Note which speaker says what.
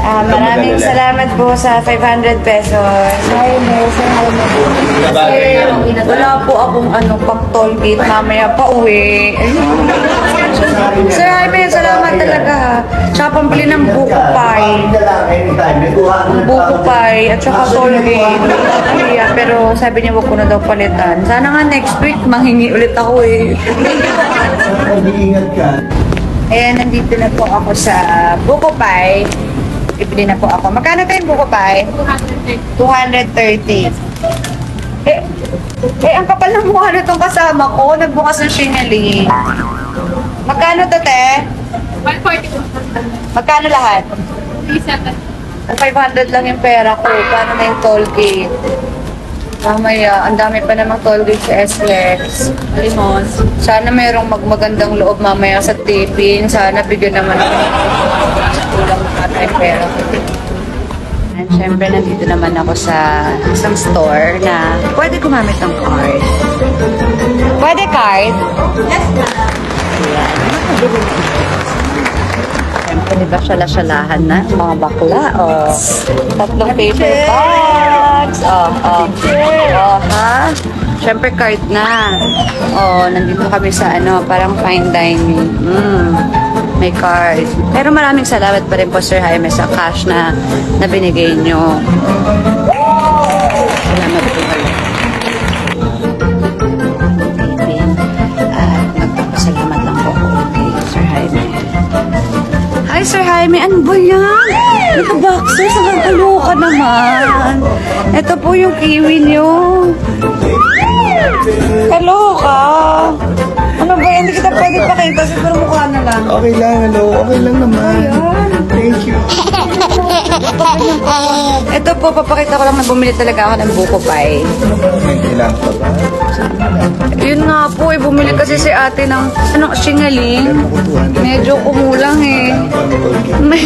Speaker 1: Maraming salamat po sa 500 pesos. Ay, Kasi wala po akong pang toll gate mamaya pa uwi. Sir Jaime, salamat talaga ha. Tsaka pambili ng buko pie. Buko pie at saka toll gate. Yeah, pero sabi niya wag ko na daw palitan. Sana nga next week manghingi ulit ako eh.
Speaker 2: Mag-iingat ka.
Speaker 1: Ayan, nandito na po ako sa buko pie. Bibili na po ako. Magkano tayo yung buko pie? 230. Ang kapal ng mukha na itong kasama ko. Nagbukas ng shingali. Magkano to, te?
Speaker 3: 140.
Speaker 1: Magkano lahat?
Speaker 3: 37.
Speaker 1: 500 lang yung pera ko. Paano na yung toll gate? Mamaya, ang dami pa namang toll gate sa SLEX. Limon. Sana mayroong magandang loob mamaya sa tipping. Sana bigyan naman ako. Kulang na yung pera ko. And syempre, nandito naman ako sa isang store na pwede gumamit ng card. Pwede card? Yes, ayan. Siyempre, di ba syala-syalahan na? Mga bakla, oh. Tatlong paper bags. Ha? Siyempre, card na. Nandito kami sa parang fine dining. May card. Pero maraming salamat pa rin po, Sir Jaime, sa cash na binigay nyo. Salamat po kayo. At magpapasalamat lang po ako kay Sir Jaime. Hi, Sir Jaime. Ano ba yan? Naka-boxers. Nakakaloka naman. Ito po yung kiwi nyo. Kaloka. Ano ba yan? Hindi kita pwede pakita. Siguro mukha na lang.
Speaker 2: Okay lang, hello. Okay lang naman. Thank you.
Speaker 1: Ito po, papakita ko lang na bumili talaga ako ng buko pie.
Speaker 2: May kailangan pa ba?
Speaker 1: Yun nga po, bumili kasi si ate ng singaling.
Speaker 2: Meron ako 200.
Speaker 1: Medyo kumulang eh.
Speaker 2: Kailangan pa ng toll gate.
Speaker 1: May